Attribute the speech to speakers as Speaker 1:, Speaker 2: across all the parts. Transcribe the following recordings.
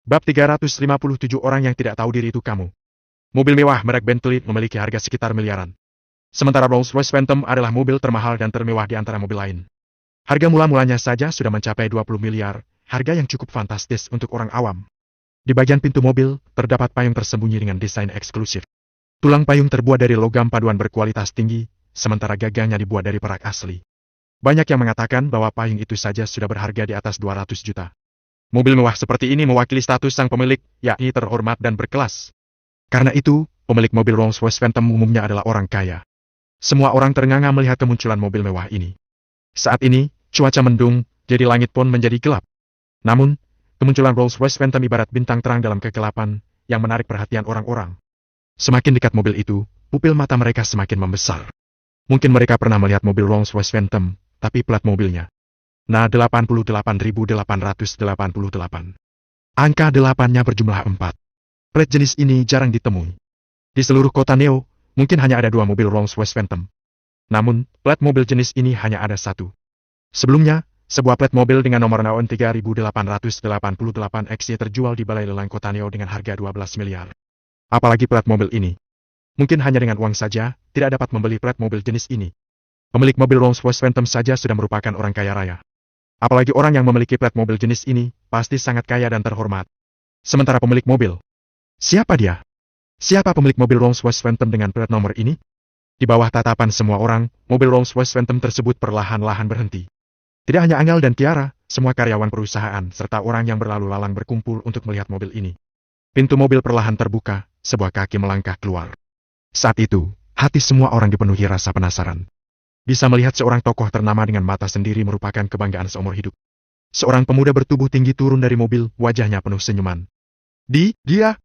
Speaker 1: Bab 357 orang yang tidak tahu diri itu kamu. Mobil mewah merek Bentley memiliki harga sekitar miliaran. Sementara Rolls-Royce Phantom adalah mobil termahal dan termewah di antara mobil lain. Harga mula-mulanya saja sudah mencapai 20 miliar, harga yang cukup fantastis untuk orang awam. Di bagian pintu mobil, terdapat payung tersembunyi dengan desain eksklusif. Tulang payung terbuat dari logam paduan berkualitas tinggi, sementara gagangnya dibuat dari perak asli. Banyak yang mengatakan bahwa payung itu saja sudah berharga di atas 200 juta. Mobil mewah seperti ini mewakili status sang pemilik, yakni terhormat dan berkelas. Karena itu, pemilik mobil Rolls-Royce Phantom umumnya adalah orang kaya. Semua orang ternganga melihat kemunculan mobil mewah ini. Saat ini, cuaca mendung, jadi langit pun menjadi gelap. Namun, kemunculan Rolls-Royce Phantom ibarat bintang terang dalam kegelapan, yang menarik perhatian orang-orang. Semakin dekat mobil itu, pupil mata mereka semakin membesar. Mungkin mereka pernah melihat mobil Rolls-Royce Phantom, tapi plat mobilnya. Nah 88.888. Angka 8-nya berjumlah 4. Plat jenis ini jarang ditemui. Di seluruh kota Neo, mungkin hanya ada 2 mobil Rolls-Royce Phantom. Namun, plat mobil jenis ini hanya ada 1. Sebelumnya, sebuah plat mobil dengan nomor NAON 3888XY terjual di balai lelang kota Neo dengan harga 12 miliar. Apalagi plat mobil ini. Mungkin hanya dengan uang saja, tidak dapat membeli plat mobil jenis ini. Pemilik mobil Rolls-Royce Phantom saja sudah merupakan orang kaya raya. Apalagi orang yang memiliki plat mobil jenis ini, pasti sangat kaya dan terhormat. Sementara pemilik mobil. Siapa dia? Siapa pemilik mobil Rolls-Royce Phantom dengan plat nomor ini? Di bawah tatapan semua orang, mobil Rolls-Royce Phantom tersebut perlahan-lahan berhenti. Tidak hanya Angel dan Kiara, semua karyawan perusahaan, serta orang yang berlalu lalang berkumpul untuk melihat mobil ini. Pintu mobil perlahan terbuka, sebuah kaki melangkah keluar. Saat itu, hati semua orang dipenuhi rasa penasaran. Bisa melihat seorang tokoh ternama dengan mata sendiri merupakan kebanggaan seumur hidup. Seorang pemuda bertubuh tinggi turun dari mobil, wajahnya penuh senyuman. Dia?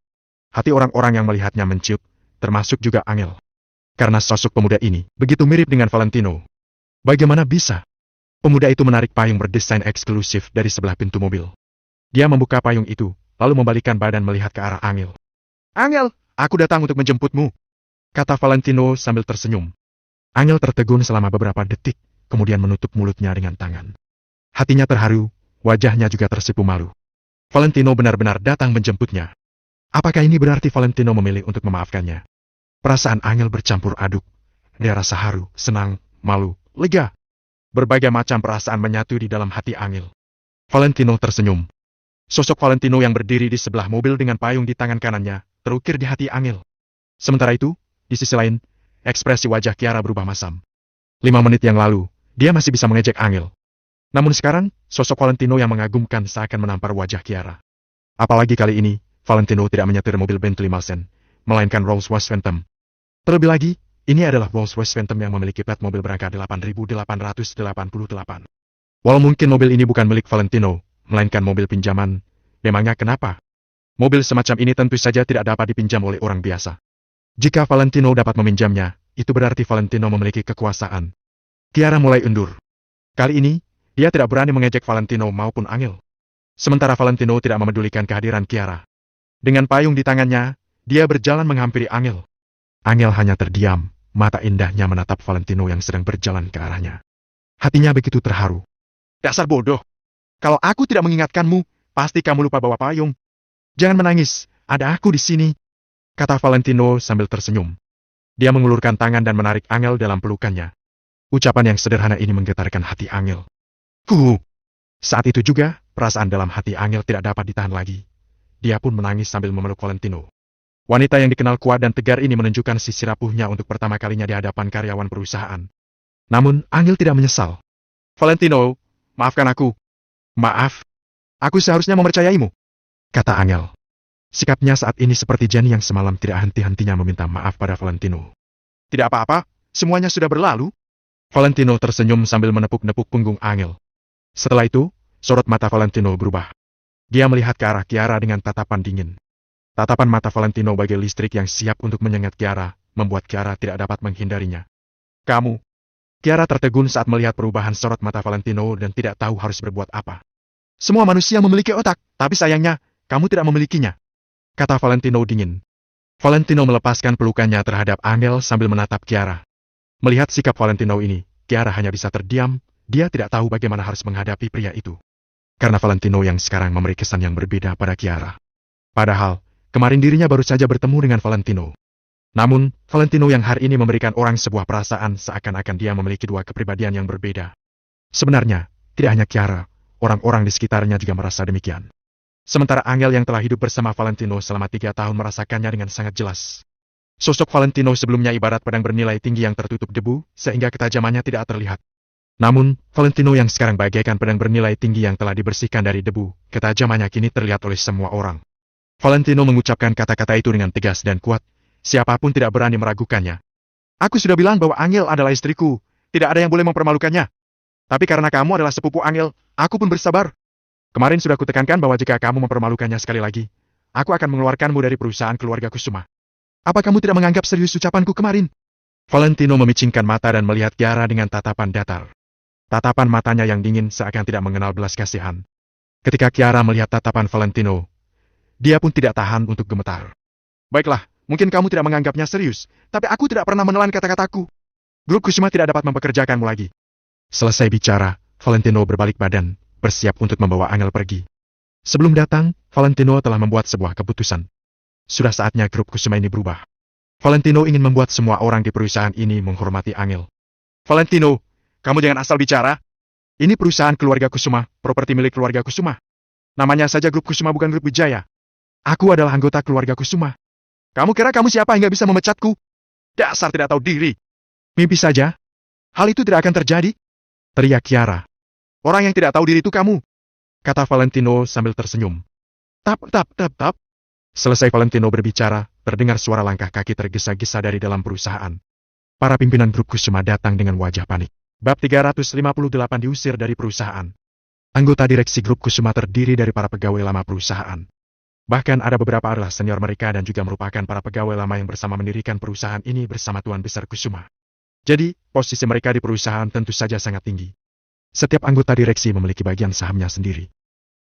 Speaker 1: Hati orang-orang yang melihatnya menciut, termasuk juga Angel. Karena sosok pemuda ini begitu mirip dengan Valentino. Bagaimana bisa? Pemuda itu menarik payung berdesain eksklusif dari sebelah pintu mobil. Dia membuka payung itu, lalu membalikkan badan melihat ke arah Angel. Angel, aku datang untuk menjemputmu, kata Valentino sambil tersenyum. Angel tertegun selama beberapa detik, kemudian menutup mulutnya dengan tangan. Hatinya terharu, wajahnya juga tersipu malu. Valentino benar-benar datang menjemputnya. Apakah ini berarti Valentino memilih untuk memaafkannya? Perasaan Angel bercampur aduk. Dia rasa haru, senang, malu, lega. Berbagai macam perasaan menyatu di dalam hati Angel. Valentino tersenyum. Sosok Valentino yang berdiri di sebelah mobil dengan payung di tangan kanannya, terukir di hati Angel. Sementara itu, di sisi lain, ekspresi wajah Kiara berubah masam. 5 menit yang lalu, dia masih bisa mengejek Angel. Namun sekarang, sosok Valentino yang mengagumkan seakan menampar wajah Kiara. Apalagi kali ini, Valentino tidak menyetir mobil Bentley Malsen, melainkan Rolls-Royce Phantom. Terlebih lagi, ini adalah Rolls-Royce Phantom yang memiliki plat mobil berangka 8.888. Walau mungkin mobil ini bukan milik Valentino, melainkan mobil pinjaman, memangnya kenapa? Mobil semacam ini tentu saja tidak dapat dipinjam oleh orang biasa. Jika Valentino dapat meminjamnya, itu berarti Valentino memiliki kekuasaan. Kiara mulai undur. Kali ini, dia tidak berani mengejek Valentino maupun Angel. Sementara Valentino tidak memedulikan kehadiran Kiara. Dengan payung di tangannya, dia berjalan menghampiri Angel. Angel hanya terdiam, mata indahnya menatap Valentino yang sedang berjalan ke arahnya. Hatinya begitu terharu. Dasar bodoh. Kalau aku tidak mengingatkanmu, pasti kamu lupa bawa payung. Jangan menangis, ada aku di sini, kata Valentino sambil tersenyum. Dia mengulurkan tangan dan menarik Angel dalam pelukannya. Ucapan yang sederhana ini menggetarkan hati Angel. Saat itu juga, perasaan dalam hati Angel tidak dapat ditahan lagi. Dia pun menangis sambil memeluk Valentino. Wanita yang dikenal kuat dan tegar ini menunjukkan sisi rapuhnya untuk pertama kalinya di hadapan karyawan perusahaan. Namun, Angel tidak menyesal. Valentino, maafkan aku. Maaf. Aku seharusnya mempercayaimu, kata Angel. Sikapnya saat ini seperti Jenny yang semalam tidak henti-hentinya meminta maaf pada Valentino. Tidak apa-apa, semuanya sudah berlalu. Valentino tersenyum sambil menepuk-nepuk punggung Angel. Setelah itu, sorot mata Valentino berubah. Dia melihat ke arah Kiara dengan tatapan dingin. Tatapan mata Valentino bagai listrik yang siap untuk menyengat Kiara, membuat Kiara tidak dapat menghindarinya. Kamu. Kiara tertegun saat melihat perubahan sorot mata Valentino dan tidak tahu harus berbuat apa. Semua manusia memiliki otak, tapi sayangnya, kamu tidak memilikinya, kata Valentino dingin. Valentino melepaskan pelukannya terhadap Angel sambil menatap Kiara. Melihat sikap Valentino ini, Kiara hanya bisa terdiam, dia tidak tahu bagaimana harus menghadapi pria itu. Karena Valentino yang sekarang memberi kesan yang berbeda pada Kiara. Padahal, kemarin dirinya baru saja bertemu dengan Valentino. Namun, Valentino yang hari ini memberikan orang sebuah perasaan seakan-akan dia memiliki dua kepribadian yang berbeda. Sebenarnya, tidak hanya Kiara, orang-orang di sekitarnya juga merasa demikian. Sementara Angel yang telah hidup bersama Valentino selama 3 tahun merasakannya dengan sangat jelas. Sosok Valentino sebelumnya ibarat pedang bernilai tinggi yang tertutup debu, sehingga ketajamannya tidak terlihat. Namun, Valentino yang sekarang bagaikan pedang bernilai tinggi yang telah dibersihkan dari debu, ketajamannya kini terlihat oleh semua orang. Valentino mengucapkan kata-kata itu dengan tegas dan kuat, siapapun tidak berani meragukannya. Aku sudah bilang bahwa Angel adalah istriku, tidak ada yang boleh mempermalukannya. Tapi karena kamu adalah sepupu Angel, aku pun bersabar. Kemarin sudah kutekankan bahwa jika kamu mempermalukannya sekali lagi, aku akan mengeluarkanmu dari perusahaan keluarga Kusuma. Apa kamu tidak menganggap serius ucapanku kemarin? Valentino memicingkan mata dan melihat Kiara dengan tatapan datar. Tatapan matanya yang dingin seakan tidak mengenal belas kasihan. Ketika Kiara melihat tatapan Valentino, dia pun tidak tahan untuk gemetar. Baiklah, mungkin kamu tidak menganggapnya serius, tapi aku tidak pernah menelan kata-kataku. Grup Kusuma tidak dapat mempekerjakanmu lagi. Selesai bicara, Valentino berbalik badan, bersiap untuk membawa Angel pergi. Sebelum datang, Valentino telah membuat sebuah keputusan. Sudah saatnya grup Kusuma ini berubah. Valentino ingin membuat semua orang di perusahaan ini menghormati Angel. Valentino, kamu jangan asal bicara. Ini perusahaan keluarga Kusuma, properti milik keluarga Kusuma. Namanya saja grup Kusuma bukan grup Wijaya. Aku adalah anggota keluarga Kusuma. Kamu kira kamu siapa hingga bisa memecatku? Dasar tidak tahu diri. Mimpi saja. Hal itu tidak akan terjadi. Teriak Kiara. Orang yang tidak tahu diri itu kamu. Kata Valentino sambil tersenyum. Tap, tap, tap, tap. Selesai Valentino berbicara, terdengar suara langkah kaki tergesa-gesa dari dalam perusahaan. Para pimpinan grup Kusuma datang dengan wajah panik. Bab 358 diusir dari perusahaan. Anggota direksi grup Kusuma terdiri dari para pegawai lama perusahaan. Bahkan ada beberapa adalah senior mereka dan juga merupakan para pegawai lama yang bersama mendirikan perusahaan ini bersama Tuan Besar Kusuma. Jadi, posisi mereka di perusahaan tentu saja sangat tinggi. Setiap anggota direksi memiliki bagian sahamnya sendiri.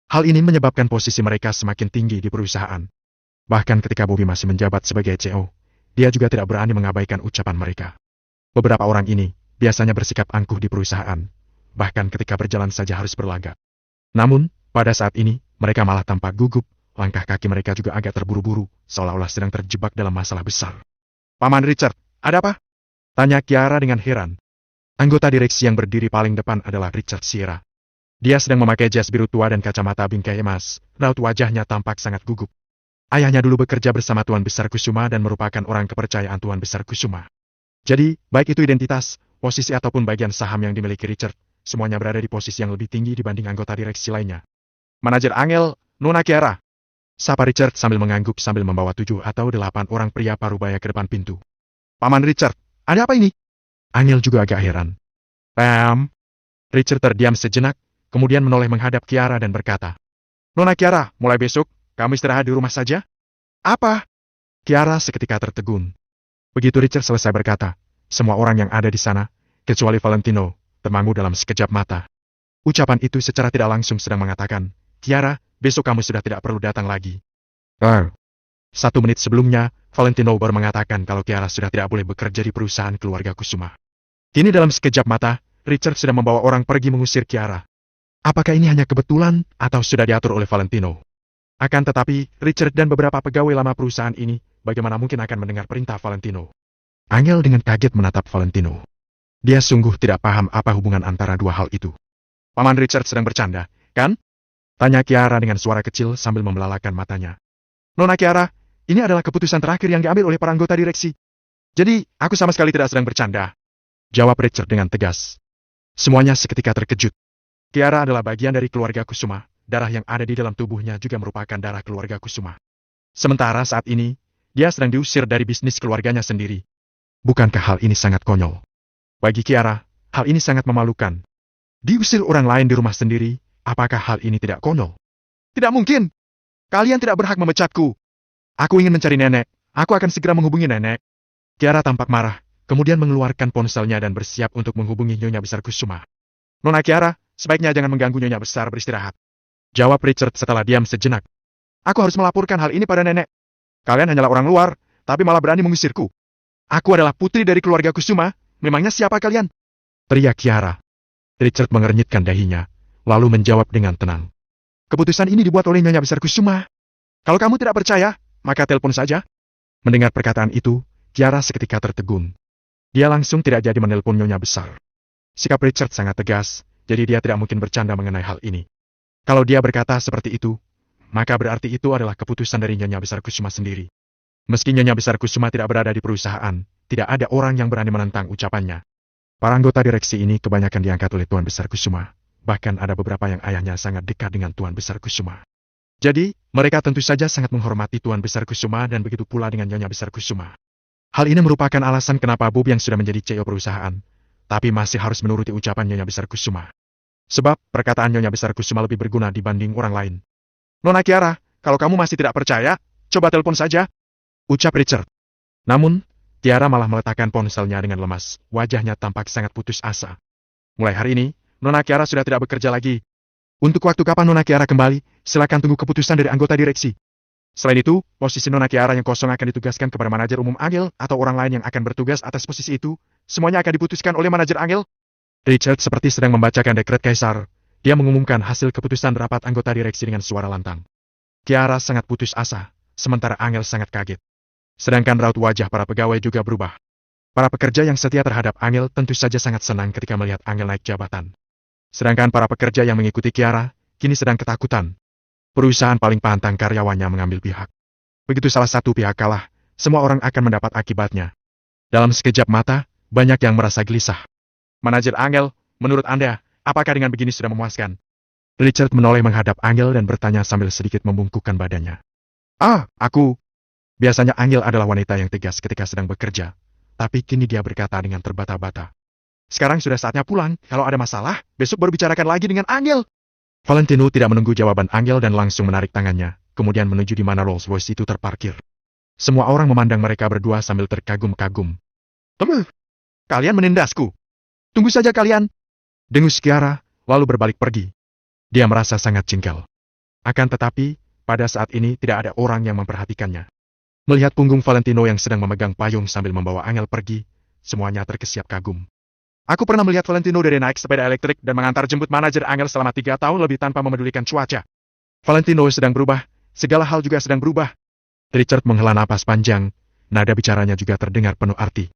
Speaker 1: Hal ini menyebabkan posisi mereka semakin tinggi di perusahaan. Bahkan ketika Bobby masih menjabat sebagai CEO, dia juga tidak berani mengabaikan ucapan mereka. Beberapa orang ini biasanya bersikap angkuh di perusahaan, bahkan ketika berjalan saja harus berlagak. Namun, pada saat ini, mereka malah tampak gugup, langkah kaki mereka juga agak terburu-buru, seolah-olah sedang terjebak dalam masalah besar. Paman Richard, ada apa? Tanya Kiara dengan heran. Anggota direksi yang berdiri paling depan adalah Richard Sierra. Dia sedang memakai jas biru tua dan kacamata bingkai emas, raut wajahnya tampak sangat gugup. Ayahnya dulu bekerja bersama Tuan Besar Kusuma dan merupakan orang kepercayaan Tuan Besar Kusuma. Jadi, baik itu identitas, posisi ataupun bagian saham yang dimiliki Richard, semuanya berada di posisi yang lebih tinggi dibanding anggota direksi lainnya. Manajer Angel, Nona Kiara. Sapa Richard sambil mengangguk sambil membawa 7 atau 8 orang pria parubaya ke depan pintu. Paman Richard, ada apa ini? Angel juga agak heran. Richard terdiam sejenak, kemudian menoleh menghadap Kiara dan berkata, Nona Kiara, mulai besok, kamu istirahat di rumah saja? Apa? Kiara seketika tertegun. Begitu Richard selesai berkata, semua orang yang ada di sana, kecuali Valentino, termangu dalam sekejap mata. Ucapan itu secara tidak langsung sedang mengatakan, Kiara, besok kamu sudah tidak perlu datang lagi. 1 menit sebelumnya, Valentino baru mengatakan kalau Kiara sudah tidak boleh bekerja di perusahaan keluarga Kusuma. Kini dalam sekejap mata, Richard sudah membawa orang pergi mengusir Kiara. Apakah ini hanya kebetulan, atau sudah diatur oleh Valentino? Akan tetapi, Richard dan beberapa pegawai lama perusahaan ini, bagaimana mungkin akan mendengar perintah Valentino? Angel dengan kaget menatap Valentino. Dia sungguh tidak paham apa hubungan antara dua hal itu. Paman Richard sedang bercanda, kan? Tanya Kiara dengan suara kecil sambil membelalakan matanya. Nona Kiara, ini adalah keputusan terakhir yang diambil oleh para anggota direksi. Jadi, aku sama sekali tidak sedang bercanda. Jawab Richard dengan tegas. Semuanya seketika terkejut. Kiara adalah bagian dari keluarga Kusuma, darah yang ada di dalam tubuhnya juga merupakan darah keluarga Kusuma. Sementara saat ini, dia sedang diusir dari bisnis keluarganya sendiri. Bukankah hal ini sangat konyol? Bagi Kiara, hal ini sangat memalukan. Diusir orang lain di rumah sendiri, apakah hal ini tidak konyol? Tidak mungkin! Kalian tidak berhak memecatku. Aku ingin mencari nenek, aku akan segera menghubungi nenek. Kiara tampak marah, kemudian mengeluarkan ponselnya dan bersiap untuk menghubungi Nyonya Besar Kusuma. Nona Kiara, sebaiknya jangan mengganggu Nyonya Besar beristirahat. Jawab Richard setelah diam sejenak. Aku harus melaporkan hal ini pada nenek. Kalian hanyalah orang luar, tapi malah berani mengusirku. Aku adalah putri dari keluarga Kusuma, memangnya siapa kalian? Teriak Kiara. Richard mengernyitkan dahinya, lalu menjawab dengan tenang. Keputusan ini dibuat oleh Nyonya Besar Kusuma. Kalau kamu tidak percaya, maka telepon saja. Mendengar perkataan itu, Kiara seketika tertegun. Dia langsung tidak jadi menelpon Nyonya Besar. Sikap Richard sangat tegas, jadi dia tidak mungkin bercanda mengenai hal ini. Kalau dia berkata seperti itu, maka berarti itu adalah keputusan dari Nyonya Besar Kusuma sendiri. Meski Nyonya Besar Kusuma tidak berada di perusahaan, tidak ada orang yang berani menentang ucapannya. Para anggota direksi ini kebanyakan diangkat oleh Tuan Besar Kusuma. Bahkan ada beberapa yang ayahnya sangat dekat dengan Tuan Besar Kusuma. Jadi, mereka tentu saja sangat menghormati Tuan Besar Kusuma dan begitu pula dengan Nyonya Besar Kusuma. Hal ini merupakan alasan kenapa Bob yang sudah menjadi CEO perusahaan, tapi masih harus menuruti ucapan Nyonya Besar Kusuma. Sebab, perkataan Nyonya Besar Kusuma lebih berguna dibanding orang lain. Nona Kiara, kalau kamu masih tidak percaya, coba telepon saja, ucap Richard. Namun, Kiara malah meletakkan ponselnya dengan lemas, wajahnya tampak sangat putus asa. Mulai hari ini, Nona Kiara sudah tidak bekerja lagi. Untuk waktu kapan Nona Kiara kembali, silakan tunggu keputusan dari anggota direksi. Selain itu, posisi Nona Kiara yang kosong akan ditugaskan kepada manajer umum Angel atau orang lain yang akan bertugas atas posisi itu, semuanya akan diputuskan oleh manajer Angel. Richard seperti sedang membacakan dekret kaisar. Dia mengumumkan hasil keputusan rapat anggota direksi dengan suara lantang. Kiara sangat putus asa, sementara Angel sangat kaget. Sedangkan raut wajah para pegawai juga berubah. Para pekerja yang setia terhadap Angel tentu saja sangat senang ketika melihat Angel naik jabatan. Sedangkan para pekerja yang mengikuti Kiara, kini sedang ketakutan. Perusahaan paling pantang karyawannya mengambil pihak. Begitu salah satu pihak kalah, semua orang akan mendapat akibatnya. Dalam sekejap mata, banyak yang merasa gelisah. Manajer Angel, menurut Anda, apakah dengan begini sudah memuaskan? Richard menoleh menghadap Angel dan bertanya sambil sedikit membungkukkan badannya. Aku. Biasanya Angel adalah wanita yang tegas ketika sedang bekerja, tapi kini dia berkata dengan terbata-bata. Sekarang sudah saatnya pulang, kalau ada masalah, besok baru bicarakan lagi dengan Angel. Valentino tidak menunggu jawaban Angel dan langsung menarik tangannya, kemudian menuju di mana Rolls Royce itu terparkir. Semua orang memandang mereka berdua sambil terkagum-kagum. Kalian menindasku. Tunggu saja kalian. Dengus Kiara, lalu berbalik pergi. Dia merasa sangat jengkel. Akan tetapi, pada saat ini tidak ada orang yang memperhatikannya. Melihat punggung Valentino yang sedang memegang payung sambil membawa Angel pergi, semuanya terkesiap kagum. Aku pernah melihat Valentino dari naik sepeda elektrik dan mengantar jemput manajer Angel selama 3 tahun lebih tanpa memedulikan cuaca. Valentino sedang berubah, segala hal juga sedang berubah. Richard menghela napas panjang, nada bicaranya juga terdengar penuh arti.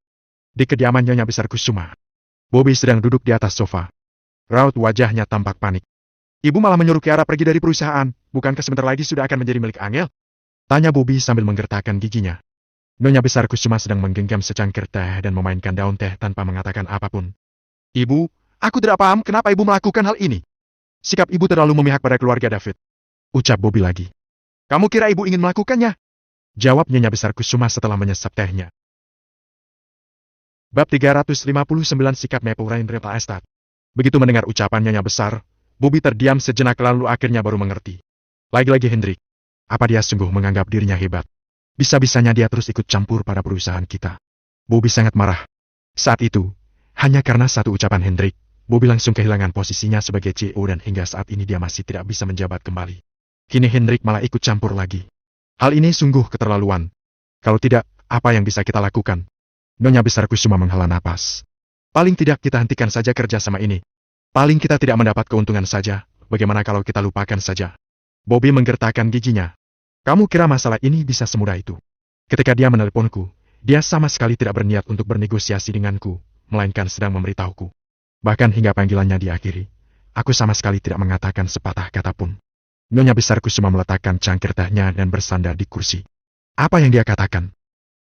Speaker 1: Di kediaman Nyonya Besar Kusuma, Bobby sedang duduk di atas sofa. Raut wajahnya tampak panik. Ibu malah menyuruh Kiara pergi dari perusahaan, bukankah sebentar lagi sudah akan menjadi milik Angel? Tanya Bobby sambil menggertakkan giginya. Nyonya Besar Kusuma sedang menggenggam secangkir teh dan memainkan daun teh tanpa mengatakan apapun. Ibu, aku tidak paham kenapa ibu melakukan hal ini. Sikap ibu terlalu memihak pada keluarga David. Ucap Bobby lagi. Kamu kira ibu ingin melakukannya? Jawab Nyonya Besar Kusuma setelah menyesap tehnya. Bab 359 Sikap Maple Rain Real Estate. Begitu mendengar ucapan Nyonya Besar, Bobby terdiam sejenak lalu akhirnya baru mengerti. Lagi-lagi Hendrik. Apa dia sungguh menganggap dirinya hebat? Bisa-bisanya dia terus ikut campur pada perusahaan kita. Bobby sangat marah. Saat itu, hanya karena satu ucapan Hendrik, Bobby langsung kehilangan posisinya sebagai CEO dan hingga saat ini dia masih tidak bisa menjabat kembali. Kini Hendrik malah ikut campur lagi. Hal ini sungguh keterlaluan. Kalau tidak, apa yang bisa kita lakukan? Nyonya Besar Kusuma menghela napas. Paling tidak kita hentikan saja kerja sama ini. Paling kita tidak mendapat keuntungan saja, bagaimana kalau kita lupakan saja? Bobby menggertakkan giginya. Kamu kira masalah ini bisa semudah itu? Ketika dia menelponku, dia sama sekali tidak berniat untuk bernegosiasi denganku, melainkan sedang memberitahuku. Bahkan hingga panggilannya diakhiri, aku sama sekali tidak mengatakan sepatah kata pun. Nyonya Besar Kusuma meletakkan cangkir tehnya dan bersandar di kursi. Apa yang dia katakan?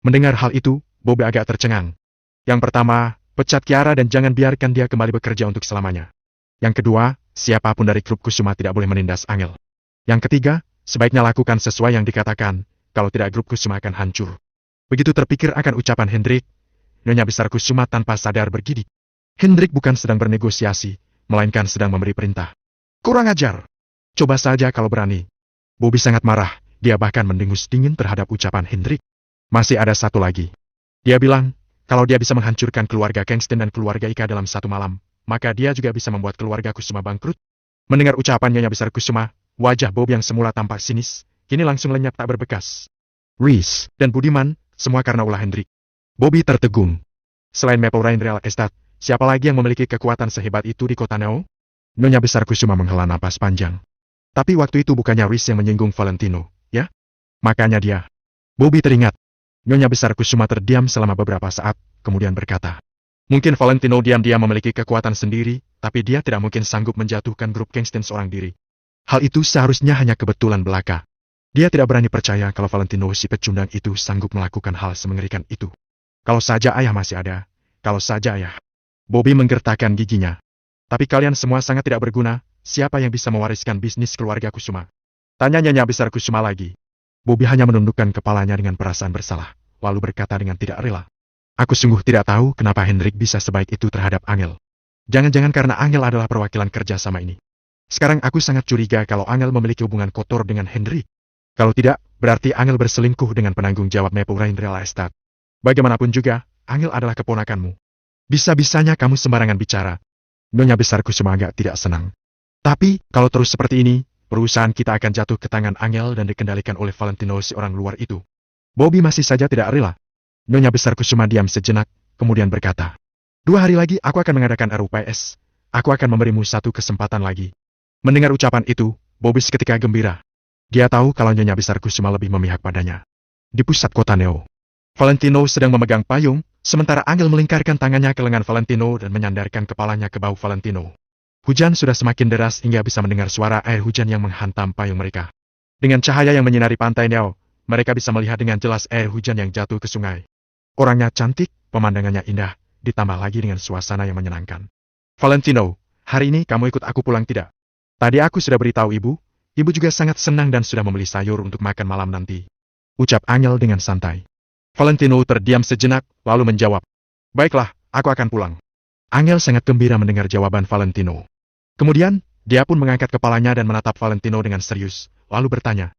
Speaker 1: Mendengar hal itu, Bobby agak tercengang. Yang pertama, pecat Kiara dan jangan biarkan dia kembali bekerja untuk selamanya. Yang kedua, siapapun dari grup Kusuma tidak boleh menindas Angel. Yang ketiga, sebaiknya lakukan sesuai yang dikatakan, kalau tidak grup Kusuma akan hancur. Begitu terpikir akan ucapan Hendrik, Nyonya Besar Kusuma tanpa sadar bergidik. Hendrik bukan sedang bernegosiasi, melainkan sedang memberi perintah. Kurang ajar. Coba saja kalau berani. Bobby sangat marah, dia bahkan mendengus dingin terhadap ucapan Hendrik. Masih ada satu lagi. Dia bilang, kalau dia bisa menghancurkan keluarga Kingston dan keluarga Ika dalam satu malam, maka dia juga bisa membuat keluarga Kusuma bangkrut. Mendengar ucapan Nyonya Besar Kusuma, wajah Bob yang semula tampak sinis, kini langsung lenyap tak berbekas. Reese dan Budiman, semua karena ulah Hendrik. Bobby tertegun. Selain Maple Rain Real Estate, siapa lagi yang memiliki kekuatan sehebat itu di kota Neo? Nyonya Besar Kusuma menghela napas panjang. Tapi waktu itu bukannya Reese yang menyinggung Valentino, ya? Makanya dia. Bobby teringat. Nyonya Besar Kusuma terdiam selama beberapa saat, kemudian berkata. Mungkin Valentino diam-diam memiliki kekuatan sendiri, tapi dia tidak mungkin sanggup menjatuhkan grup Kingston seorang diri. Hal itu seharusnya hanya kebetulan belaka. Dia tidak berani percaya kalau Valentino si pecundang itu sanggup melakukan hal semengerikan itu. Kalau saja ayah masih ada, kalau saja ayah. Bobby menggertakkan giginya. Tapi kalian semua sangat tidak berguna, siapa yang bisa mewariskan bisnis keluarga Kusuma? Tanya Nyonya Besar Kusuma lagi. Bobby hanya menundukkan kepalanya dengan perasaan bersalah, lalu berkata dengan tidak rela. Aku sungguh tidak tahu kenapa Hendrik bisa sebaik itu terhadap Angel. Jangan-jangan karena Angel adalah perwakilan kerja sama ini. Sekarang aku sangat curiga kalau Angel memiliki hubungan kotor dengan Hendrik. Kalau tidak, berarti Angel berselingkuh dengan penanggung jawab Maple Rain Real Estate. Bagaimanapun juga, Angel adalah keponakanmu. Bisa-bisanya kamu sembarangan bicara. Nyonya Besar Kusuma agak tidak senang. Tapi, kalau terus seperti ini, perusahaan kita akan jatuh ke tangan Angel dan dikendalikan oleh Valentino si orang luar itu. Bobby masih saja tidak rela. Nyonya Besar Kusuma diam sejenak, kemudian berkata, 2 hari lagi aku akan mengadakan RUPS. Aku akan memberimu satu kesempatan lagi. Mendengar ucapan itu, Bobby seketika gembira. Dia tahu kalau Nyonya Besar Kusuma lebih memihak padanya. Di pusat kota Neo, Valentino sedang memegang payung, sementara Angel melingkarkan tangannya ke lengan Valentino dan menyandarkan kepalanya ke bahu Valentino. Hujan sudah semakin deras hingga bisa mendengar suara air hujan yang menghantam payung mereka. Dengan cahaya yang menyinari pantai Neo, mereka bisa melihat dengan jelas air hujan yang jatuh ke sungai. Orangnya cantik, pemandangannya indah, ditambah lagi dengan suasana yang menyenangkan. Valentino, hari ini kamu ikut aku pulang tidak? Tadi aku sudah beritahu ibu juga sangat senang dan sudah membeli sayur untuk makan malam nanti. Ucap Angel dengan santai. Valentino terdiam sejenak, lalu menjawab. Baiklah, aku akan pulang. Angel sangat gembira mendengar jawaban Valentino. Kemudian, dia pun mengangkat kepalanya dan menatap Valentino dengan serius, lalu bertanya.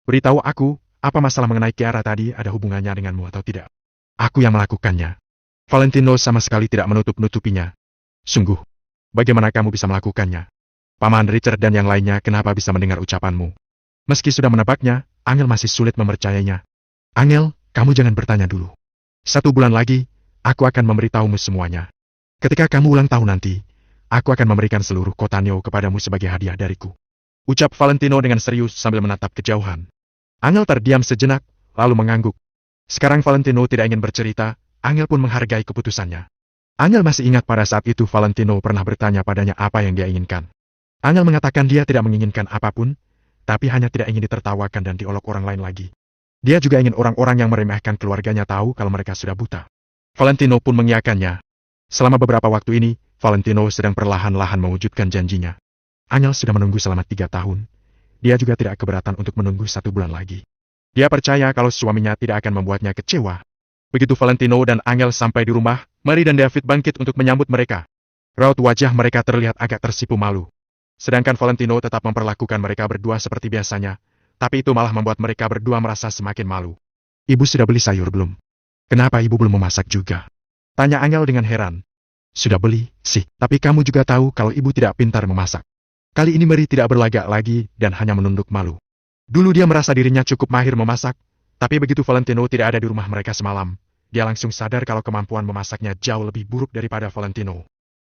Speaker 1: Beritahu aku, apa masalah mengenai Kiara tadi ada hubungannya denganmu atau tidak? Aku yang melakukannya. Valentino sama sekali tidak menutup-nutupinya. Sungguh, bagaimana kamu bisa melakukannya? Paman Richard dan yang lainnya kenapa bisa mendengar ucapanmu? Meski sudah menebaknya, Angel masih sulit mempercayainya. Angel, kamu jangan bertanya dulu. 1 bulan lagi, aku akan memberitahumu semuanya. Ketika kamu ulang tahun nanti, aku akan memberikan seluruh kota Neo kepadamu sebagai hadiah dariku. Ucap Valentino dengan serius sambil menatap kejauhan. Angel terdiam sejenak, lalu mengangguk. Sekarang Valentino tidak ingin bercerita, Angel pun menghargai keputusannya. Angel masih ingat pada saat itu Valentino pernah bertanya padanya apa yang dia inginkan. Angel mengatakan dia tidak menginginkan apapun, tapi hanya tidak ingin ditertawakan dan diolok orang lain lagi. Dia juga ingin orang-orang yang meremehkan keluarganya tahu kalau mereka sudah buta. Valentino pun mengiyakannya. Selama beberapa waktu ini, Valentino sedang perlahan-lahan mewujudkan janjinya. Angel sudah menunggu selama 3 tahun. Dia juga tidak keberatan untuk menunggu 1 bulan lagi. Dia percaya kalau suaminya tidak akan membuatnya kecewa. Begitu Valentino dan Angel sampai di rumah, Mary dan David bangkit untuk menyambut mereka. Raut wajah mereka terlihat agak tersipu malu. Sedangkan Valentino tetap memperlakukan mereka berdua seperti biasanya, tapi itu malah membuat mereka berdua merasa semakin malu. Ibu sudah beli sayur belum? Kenapa ibu belum memasak juga? Tanya Angel dengan heran. Sudah beli, sih, tapi kamu juga tahu kalau ibu tidak pintar memasak. Kali ini Mary tidak berlagak lagi dan hanya menunduk malu. Dulu dia merasa dirinya cukup mahir memasak, tapi begitu Valentino tidak ada di rumah mereka semalam, dia langsung sadar kalau kemampuan memasaknya jauh lebih buruk daripada Valentino.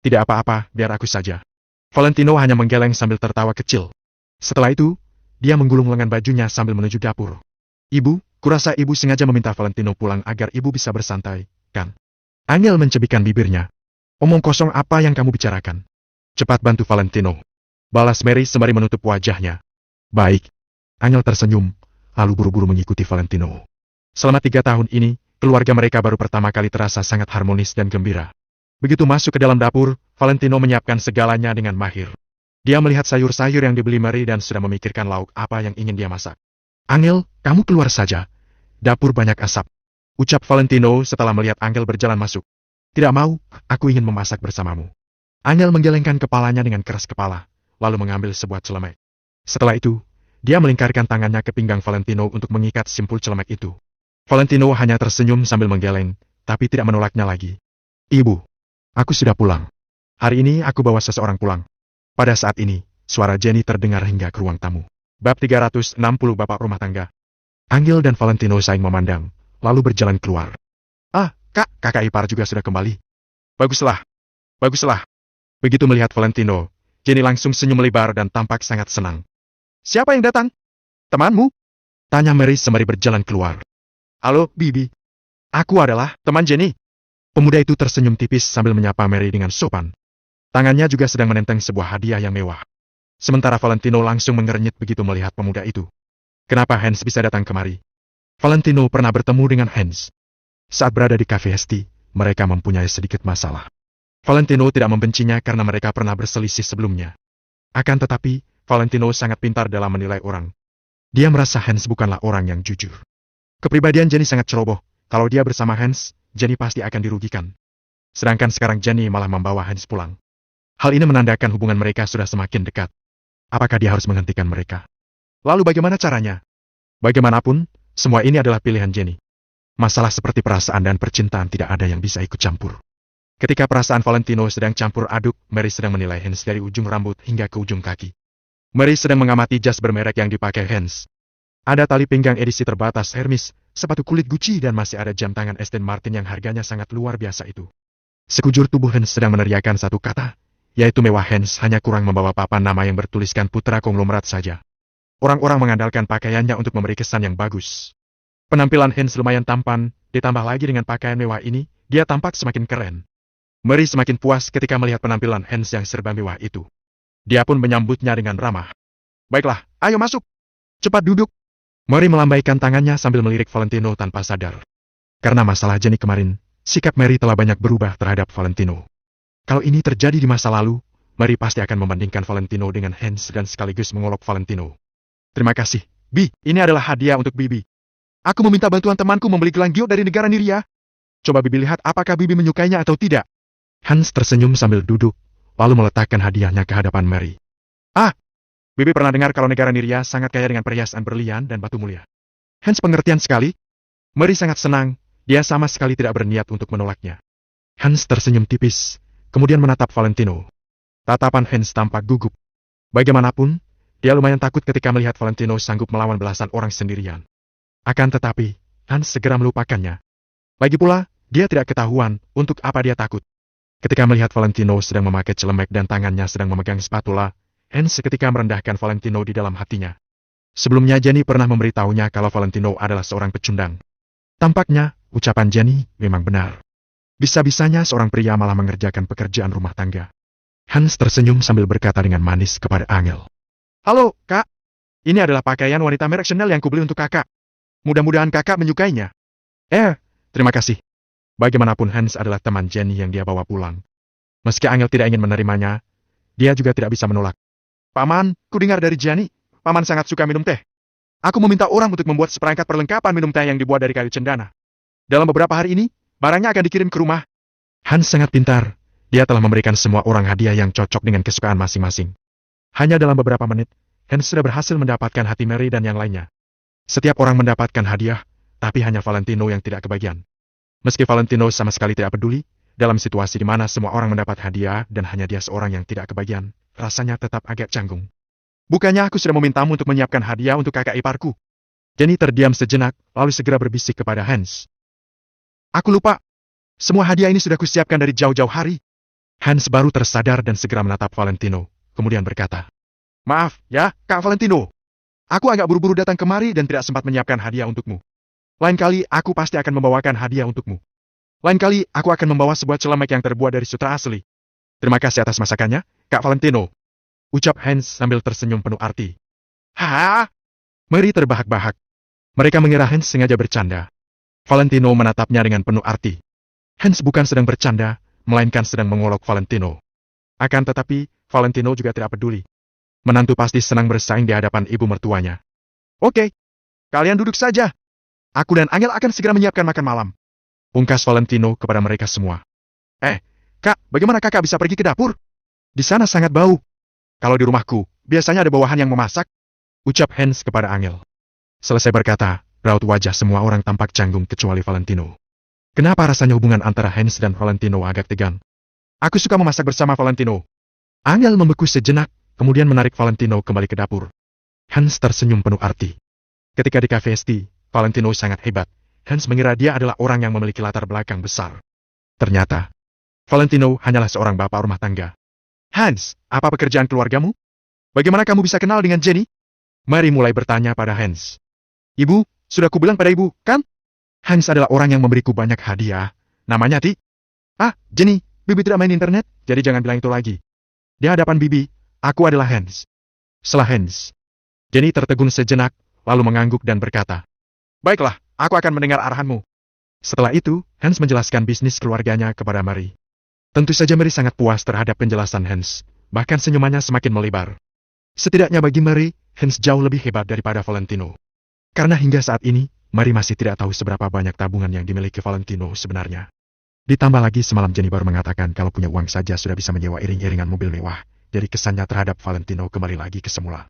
Speaker 1: Tidak apa-apa, biar aku saja. Valentino hanya menggeleng sambil tertawa kecil. Setelah itu, dia menggulung lengan bajunya sambil menuju dapur. Ibu, kurasa ibu sengaja meminta Valentino pulang agar ibu bisa bersantai, kan? Angel mencebikkan bibirnya. Omong kosong apa yang kamu bicarakan? Cepat bantu Valentino. Balas Mary sembari menutup wajahnya. Baik. Angel tersenyum, lalu buru-buru mengikuti Valentino. Selama 3 tahun ini, keluarga mereka baru pertama kali terasa sangat harmonis dan gembira. Begitu masuk ke dalam dapur, Valentino menyiapkan segalanya dengan mahir. Dia melihat sayur-sayur yang dibeli Mary dan sudah memikirkan lauk apa yang ingin dia masak. Angel, kamu keluar saja. Dapur banyak asap. Ucap Valentino setelah melihat Angel berjalan masuk. Tidak mau, aku ingin memasak bersamamu. Angel menggelengkan kepalanya dengan keras kepala, lalu mengambil sebuah celemek. Setelah itu, dia melingkarkan tangannya ke pinggang Valentino untuk mengikat simpul celemek itu. Valentino hanya tersenyum sambil menggeleng, tapi tidak menolaknya lagi. Ibu, aku sudah pulang. Hari ini aku bawa seseorang pulang. Pada saat ini, suara Jenny terdengar hingga ke ruang tamu. Bab 360 Bapak Rumah Tangga. Angel dan Valentino saling memandang, lalu berjalan keluar. Ah, kakak ipar juga sudah kembali. Baguslah. Baguslah. Begitu melihat Valentino, Jenny langsung senyum lebar dan tampak sangat senang. Siapa yang datang? Temanmu? Tanya Mary sembari berjalan keluar. Halo, Bibi. Aku adalah teman Jenny. Pemuda itu tersenyum tipis sambil menyapa Mary dengan sopan. Tangannya juga sedang menenteng sebuah hadiah yang mewah. Sementara Valentino langsung mengernyit begitu melihat pemuda itu. Kenapa Hans bisa datang kemari? Valentino pernah bertemu dengan Hans. Saat berada di Cafe Hesti, mereka mempunyai sedikit masalah. Valentino tidak membencinya karena mereka pernah berselisih sebelumnya. Akan tetapi, Valentino sangat pintar dalam menilai orang. Dia merasa Hans bukanlah orang yang jujur. Kepribadian Jenny sangat ceroboh. Kalau dia bersama Hans, Jenny pasti akan dirugikan. Sedangkan sekarang Jenny malah membawa Hans pulang. Hal ini menandakan hubungan mereka sudah semakin dekat. Apakah dia harus menghentikan mereka? Lalu bagaimana caranya? Bagaimanapun, semua ini adalah pilihan Jenny. Masalah seperti perasaan dan percintaan tidak ada yang bisa ikut campur. Ketika perasaan Valentino sedang campur aduk, Mary sedang menilai Hans dari ujung rambut hingga ke ujung kaki. Mary sedang mengamati jas bermerek yang dipakai Hans. Ada tali pinggang edisi terbatas Hermes, sepatu kulit Gucci dan masih ada jam tangan Aston Martin yang harganya sangat luar biasa itu. Sekujur tubuh Hans sedang meneriakkan satu kata, yaitu mewah. Hans hanya kurang membawa papan nama yang bertuliskan putra konglomerat saja. Orang-orang mengandalkan pakaiannya untuk memberi kesan yang bagus. Penampilan Hans lumayan tampan, ditambah lagi dengan pakaian mewah ini, dia tampak semakin keren. Mary semakin puas ketika melihat penampilan Hans yang serba mewah itu. Dia pun menyambutnya dengan ramah. Baiklah, ayo masuk. Cepat duduk. Mary melambaikan tangannya sambil melirik Valentino tanpa sadar. Karena masalah Jenny kemarin, sikap Mary telah banyak berubah terhadap Valentino. Kalau ini terjadi di masa lalu, Mary pasti akan membandingkan Valentino dengan Hans dan sekaligus mengolok Valentino. Terima kasih, Bi. Ini adalah hadiah untuk Bibi. Aku meminta bantuan temanku membeli gelang giok dari negara Niria. Coba Bibi lihat apakah Bibi menyukainya atau tidak. Hans tersenyum sambil duduk, lalu meletakkan hadiahnya ke hadapan Mary. Ah, Bibi pernah dengar kalau negara Niria sangat kaya dengan perhiasan berlian dan batu mulia. Hans pengertian sekali. Mary sangat senang, dia sama sekali tidak berniat untuk menolaknya. Hans tersenyum tipis, kemudian menatap Valentino. Tatapan Hans tampak gugup. Bagaimanapun, dia lumayan takut ketika melihat Valentino sanggup melawan belasan orang sendirian. Akan tetapi, Hans segera melupakannya. Lagi pula, dia tidak ketahuan untuk apa dia takut. Ketika melihat Valentino sedang memakai celemek dan tangannya sedang memegang spatula, Hans seketika merendahkan Valentino di dalam hatinya. Sebelumnya Jenny pernah memberitahunya kalau Valentino adalah seorang pecundang. Tampaknya, ucapan Jenny memang benar. Bisa-bisanya seorang pria malah mengerjakan pekerjaan rumah tangga. Hans tersenyum sambil berkata dengan manis kepada Angel. Halo, Kak. Ini adalah pakaian wanita merek Chanel yang kubeli untuk Kakak. Mudah-mudahan Kakak menyukainya. Terima kasih. Bagaimanapun Hans adalah teman Jenny yang dia bawa pulang. Meski Angel tidak ingin menerimanya, dia juga tidak bisa menolak. Paman, ku dengar dari Jenny, Paman sangat suka minum teh. Aku meminta orang untuk membuat seperangkat perlengkapan minum teh yang dibuat dari kayu cendana. Dalam beberapa hari ini, barangnya akan dikirim ke rumah. Hans sangat pintar. Dia telah memberikan semua orang hadiah yang cocok dengan kesukaan masing-masing. Hanya dalam beberapa menit, Hans sudah berhasil mendapatkan hati Mary dan yang lainnya. Setiap orang mendapatkan hadiah, tapi hanya Valentino yang tidak kebagian. Meski Valentino sama sekali tidak peduli, dalam situasi di mana semua orang mendapat hadiah dan hanya dia seorang yang tidak kebagian, rasanya tetap agak canggung. Bukannya aku sudah memintamu untuk menyiapkan hadiah untuk kakak iparku? Jenny terdiam sejenak, lalu segera berbisik kepada Hans. Aku lupa. Semua hadiah ini sudah kusiapkan dari jauh-jauh hari. Hans baru tersadar dan segera menatap Valentino, kemudian berkata, Maaf, ya, Kak Valentino. Aku agak buru-buru datang kemari dan tidak sempat menyiapkan hadiah untukmu. Lain kali, aku pasti akan membawakan hadiah untukmu. Lain kali, aku akan membawa sebuah celemek yang terbuat dari sutra asli. Terima kasih atas masakannya, Kak Valentino. Ucap Hans sambil tersenyum penuh arti. Hah? Mary terbahak-bahak. Mereka mengira Hans sengaja bercanda. Valentino menatapnya dengan penuh arti. Hans bukan sedang bercanda, melainkan sedang mengolok Valentino. Akan tetapi, Valentino juga tidak peduli. Menantu pasti senang bersaing di hadapan ibu mertuanya. Oke, kalian duduk saja. Aku dan Angel akan segera menyiapkan makan malam. Pungkas Valentino kepada mereka semua. Kak, bagaimana kakak bisa pergi ke dapur? Di sana sangat bau. Kalau di rumahku, biasanya ada bawahan yang memasak. Ucap Hans kepada Angel. Selesai berkata, raut wajah semua orang tampak canggung kecuali Valentino. Kenapa rasanya hubungan antara Hans dan Valentino agak tegang? Aku suka memasak bersama Valentino. Angel membeku sejenak, kemudian menarik Valentino kembali ke dapur. Hans tersenyum penuh arti. Ketika di Cafe Esti, Valentino sangat hebat. Hans mengira dia adalah orang yang memiliki latar belakang besar. Ternyata, Valentino hanyalah seorang bapak rumah tangga. Hans, apa pekerjaan keluargamu? Bagaimana kamu bisa kenal dengan Jenny? Mary mulai bertanya pada Hans. Ibu, sudah kubilang pada ibu, kan? Hans adalah orang yang memberiku banyak hadiah. Namanya Ti. Ah, Jenny, Bibi tidak main internet, jadi jangan bilang itu lagi. Di hadapan Bibi, aku adalah Hans. Setelah Hans, Jenny tertegun sejenak, lalu mengangguk dan berkata, "Baiklah, aku akan mendengar arahanmu." Setelah itu, Hans menjelaskan bisnis keluarganya kepada Mary. Tentu saja Mary sangat puas terhadap penjelasan Hans, bahkan senyumannya semakin melebar. Setidaknya bagi Mary, Hans jauh lebih hebat daripada Valentino. Karena hingga saat ini, Mary masih tidak tahu seberapa banyak tabungan yang dimiliki Valentino sebenarnya. Ditambah lagi semalam Jenny baru mengatakan kalau punya uang saja sudah bisa menyewa iring-iringan mobil mewah, jadi kesannya terhadap Valentino kembali lagi ke semula.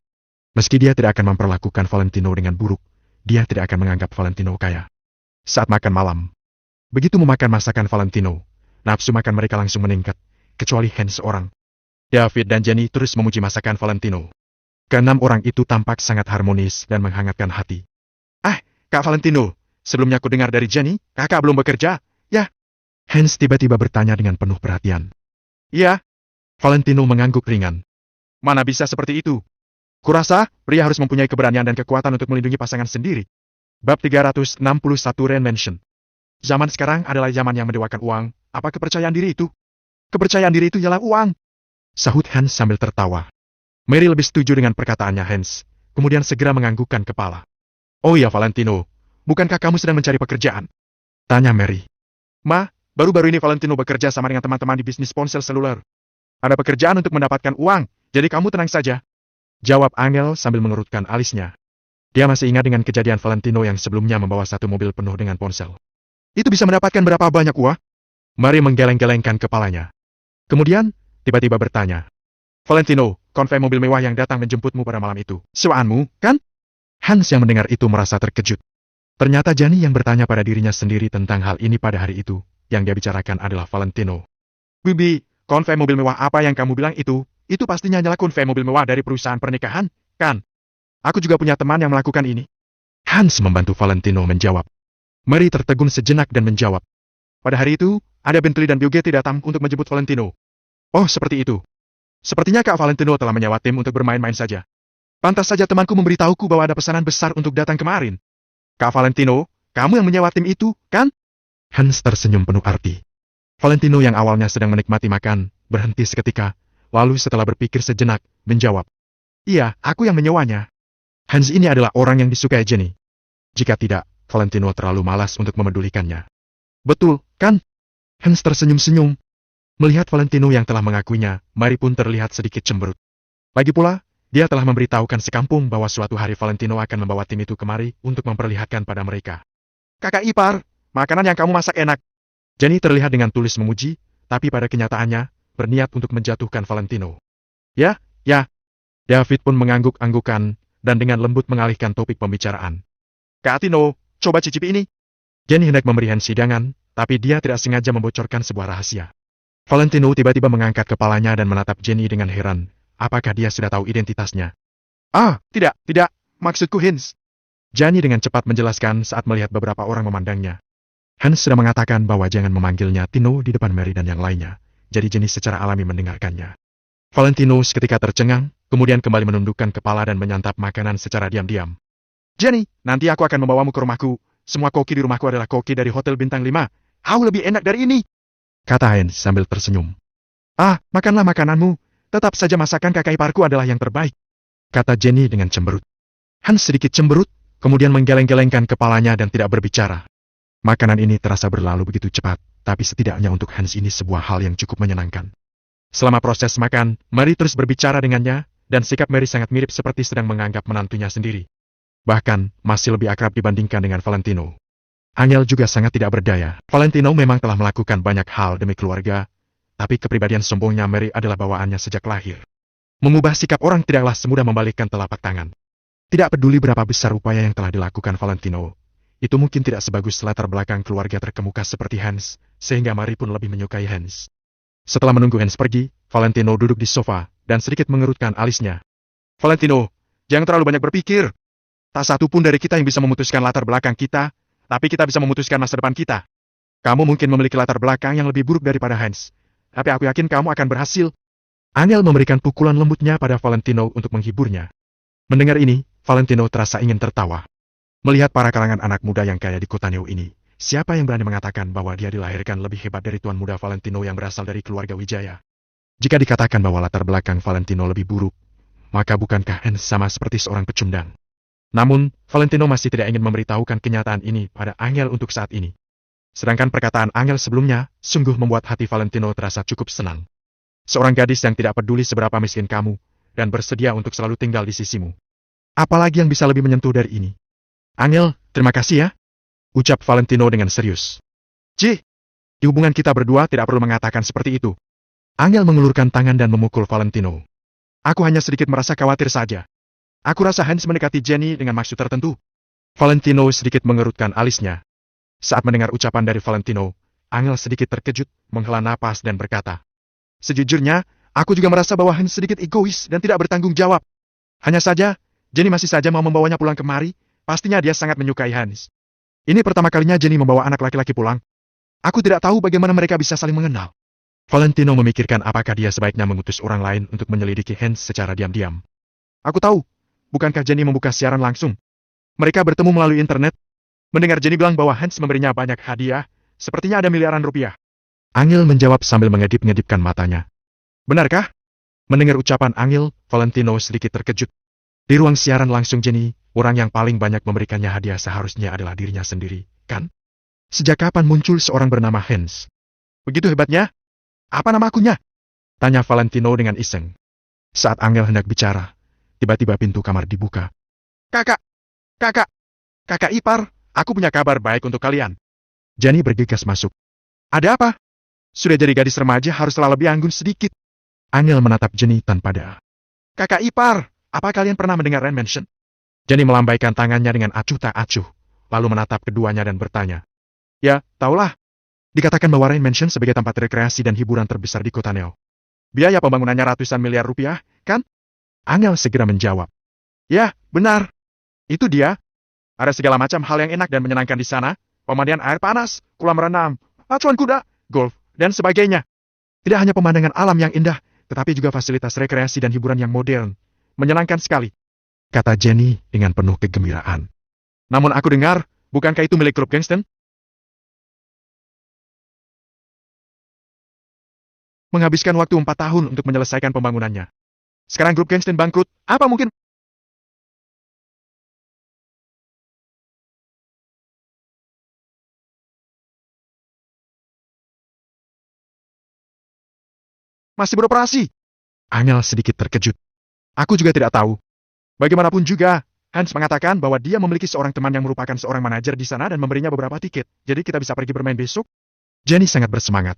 Speaker 1: Meski dia tidak akan memperlakukan Valentino dengan buruk, dia tidak akan menganggap Valentino kaya. Saat makan malam, begitu memakan masakan Valentino, nafsu makan mereka langsung meningkat, kecuali Hans seorang. David dan Jenny terus memuji masakan Valentino. Keenam orang itu tampak sangat harmonis dan menghangatkan hati. "Ah, Kak Valentino, sebelumnya aku dengar dari Jenny, kakak belum bekerja, ya?" Hans tiba-tiba bertanya dengan penuh perhatian. "Iya." Valentino mengangguk ringan. "Mana bisa seperti itu? Kurasa, pria harus mempunyai keberanian dan kekuatan untuk melindungi pasangan sendiri." Bab 361 Reinvention. Zaman sekarang adalah zaman yang mendewakan uang, apa kepercayaan diri itu? Kepercayaan diri itu ialah uang, sahut Hans sambil tertawa. Mary lebih setuju dengan perkataannya Hans, kemudian segera menganggukkan kepala. "Oh iya Valentino, bukankah kamu sedang mencari pekerjaan?" tanya Mary. "Ma, baru-baru ini Valentino bekerja sama dengan teman-teman di bisnis ponsel seluler. Ada pekerjaan untuk mendapatkan uang, jadi kamu tenang saja," jawab Angel sambil mengerutkan alisnya. Dia masih ingat dengan kejadian Valentino yang sebelumnya membawa satu mobil penuh dengan ponsel. "Itu bisa mendapatkan berapa banyak uang?" Mary menggeleng-gelengkan kepalanya. Kemudian, tiba-tiba bertanya, "Valentino, konvoi mobil mewah yang datang menjemputmu pada malam itu, sewaanmu, kan?" Hans yang mendengar itu merasa terkejut. Ternyata Jenny yang bertanya pada dirinya sendiri tentang hal ini pada hari itu, yang dia bicarakan adalah Valentino. "Bibi, konvoi mobil mewah apa yang kamu bilang itu pastinya hanyalah konvoi mobil mewah dari perusahaan pernikahan, kan? Aku juga punya teman yang melakukan ini." Hans membantu Valentino menjawab. Mary tertegun sejenak dan menjawab, "Pada hari itu, ada Bentley dan Bugatti datang untuk menjemput Valentino." "Oh, seperti itu. Sepertinya Kak Valentino telah menyewa tim untuk bermain-main saja. Pantas saja temanku memberitahuku bahwa ada pesanan besar untuk datang kemarin." "Kak Valentino, kamu yang menyewa tim itu, kan?" Hans tersenyum penuh arti. Valentino yang awalnya sedang menikmati makan, berhenti seketika, lalu setelah berpikir sejenak, menjawab, "Iya, aku yang menyewanya." Hans ini adalah orang yang disukai Jenny. Jika tidak, Valentino terlalu malas untuk memedulikannya. "Betul, kan?" Hans tersenyum-senyum. Melihat Valentino yang telah mengakuinya, Mary pun terlihat sedikit cemberut. Lagi pula, dia telah memberitahukan sekampung bahwa suatu hari Valentino akan membawa tim itu kemari untuk memperlihatkan pada mereka. "Kakak ipar, makanan yang kamu masak enak." Jenny terlihat dengan tulus memuji, tapi pada kenyataannya, berniat untuk menjatuhkan Valentino. Ya. David pun mengangguk-anggukan, dan dengan lembut mengalihkan topik pembicaraan. "Kak Tino, coba cicipi ini." Jenny hendak memberi Hans hidangan, tapi dia tidak sengaja membocorkan sebuah rahasia. Valentino tiba-tiba mengangkat kepalanya dan menatap Jenny dengan heran. Apakah dia sudah tahu identitasnya? "Ah, tidak, maksudku Hans." Jenny dengan cepat menjelaskan saat melihat beberapa orang memandangnya. Hans sudah mengatakan bahwa jangan memanggilnya Tino di depan Mary dan yang lainnya, jadi Jenny secara alami mendengarkannya. Valentino seketika tercengang, kemudian kembali menundukkan kepala dan menyantap makanan secara diam-diam. "Jenny, nanti aku akan membawamu ke rumahku. Semua koki di rumahku adalah koki dari Hotel Bintang 5. Jauh lebih enak dari ini," kata Hans sambil tersenyum. "Ah, makanlah makananmu. Tetap saja masakan kakak iparku adalah yang terbaik," kata Jenny dengan cemberut. Hans sedikit cemberut, kemudian menggeleng-gelengkan kepalanya dan tidak berbicara. Makanan ini terasa berlalu begitu cepat, tapi setidaknya untuk Hans ini sebuah hal yang cukup menyenangkan. Selama proses makan, Mary terus berbicara dengannya, dan sikap Mary sangat mirip seperti sedang menganggap menantunya sendiri. Bahkan, masih lebih akrab dibandingkan dengan Valentino. Angel juga sangat tidak berdaya. Valentino memang telah melakukan banyak hal demi keluarga, tapi kepribadian sombongnya Mary adalah bawaannya sejak lahir. Mengubah sikap orang tidaklah semudah membalikkan telapak tangan. Tidak peduli berapa besar upaya yang telah dilakukan Valentino, itu mungkin tidak sebagus latar belakang keluarga terkemuka seperti Hans, sehingga Mary pun lebih menyukai Hans. Setelah menunggu Hans pergi, Valentino duduk di sofa, dan sedikit mengerutkan alisnya. "Valentino, jangan terlalu banyak berpikir. Tak satu pun dari kita yang bisa memutuskan latar belakang kita, tapi kita bisa memutuskan masa depan kita. Kamu mungkin memiliki latar belakang yang lebih buruk daripada Hans, tapi aku yakin kamu akan berhasil." Angel memberikan pukulan lembutnya pada Valentino untuk menghiburnya. Mendengar ini, Valentino terasa ingin tertawa. Melihat para kalangan anak muda yang kaya di kota Neo ini, siapa yang berani mengatakan bahwa dia dilahirkan lebih hebat dari tuan muda Valentino yang berasal dari keluarga Wijaya? Jika dikatakan bahwa latar belakang Valentino lebih buruk, maka bukankah Hans sama seperti seorang pecundang? Namun, Valentino masih tidak ingin memberitahukan kenyataan ini pada Angel untuk saat ini. Sedangkan perkataan Angel sebelumnya, sungguh membuat hati Valentino terasa cukup senang. Seorang gadis yang tidak peduli seberapa miskin kamu, dan bersedia untuk selalu tinggal di sisimu. Apalagi yang bisa lebih menyentuh dari ini? Angel, terima kasih ya, ucap Valentino dengan serius. Di hubungan kita berdua tidak perlu mengatakan seperti itu. Angel mengulurkan tangan dan memukul Valentino. Aku hanya sedikit merasa khawatir saja. Aku rasa Hans mendekati Jenny dengan maksud tertentu. Valentino sedikit mengerutkan alisnya. Saat mendengar ucapan dari Valentino, Angel sedikit terkejut, menghela napas dan berkata, sejujurnya, aku juga merasa bahwa Hans sedikit egois dan tidak bertanggung jawab. Hanya saja, Jenny masih saja mau membawanya pulang kemari. Pastinya dia sangat menyukai Hans. Ini pertama kalinya Jenny membawa anak laki-laki pulang. Aku tidak tahu bagaimana mereka bisa saling mengenal. Valentino memikirkan apakah dia sebaiknya mengutus orang lain untuk menyelidiki Hans secara diam-diam. Aku tahu, bukankah Jenny membuka siaran langsung? Mereka bertemu melalui internet. Mendengar Jenny bilang bahwa Hans memberinya banyak hadiah, sepertinya ada miliaran rupiah. Angel menjawab sambil mengedip-ngedipkan matanya. Benarkah? Mendengar ucapan Angel, Valentino sedikit terkejut. Di ruang siaran langsung Jenny, orang yang paling banyak memberikannya hadiah seharusnya adalah dirinya sendiri, kan? Sejak kapan muncul seorang bernama Hans? Begitu hebatnya? Apa nama akunya? Tanya Valentino dengan iseng. Saat Angel hendak bicara, tiba-tiba pintu kamar dibuka. Kakak! Kakak ipar, aku punya kabar baik untuk kalian. Jenny bergegas masuk. Ada apa? Sudah jadi gadis remaja haruslah lebih anggun sedikit. Angel menatap Jenny tanpa daya. Kakak ipar! Apa kalian pernah mendengar Rain Mansion? Jenny melambaikan tangannya dengan acuh tak acuh, lalu menatap keduanya dan bertanya. Ya, tahulah. Dikatakan bahwa Rain Mansion sebagai tempat rekreasi dan hiburan terbesar di kota Neo. Biaya pembangunannya ratusan miliar rupiah, kan? Angel segera menjawab. Ya, benar. Itu dia. Ada segala macam hal yang enak dan menyenangkan di sana, pemandian air panas, kolam renang, pacuan kuda, golf, dan sebagainya. Tidak hanya pemandangan alam yang indah, tetapi juga fasilitas rekreasi dan hiburan yang modern. Menyenangkan sekali, kata Jenny dengan penuh kegembiraan. Namun aku dengar, bukankah itu milik grup gangster? Menghabiskan waktu 4 tahun untuk menyelesaikan pembangunannya. Sekarang grup gangster bangkrut, apa mungkin? Masih beroperasi? Angel sedikit terkejut. Aku juga tidak tahu. Bagaimanapun juga, Hans mengatakan bahwa dia memiliki seorang teman yang merupakan seorang manajer di sana dan memberinya beberapa tiket, jadi kita bisa pergi bermain besok. Jenny sangat bersemangat.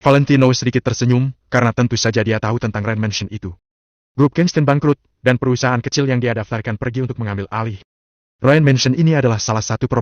Speaker 1: Valentino sedikit tersenyum, karena tentu saja dia tahu tentang Rain Mansion itu. Grup Kingston bangkrut, dan perusahaan kecil yang dia daftarkan pergi untuk mengambil alih. Rain Mansion ini adalah salah satu properti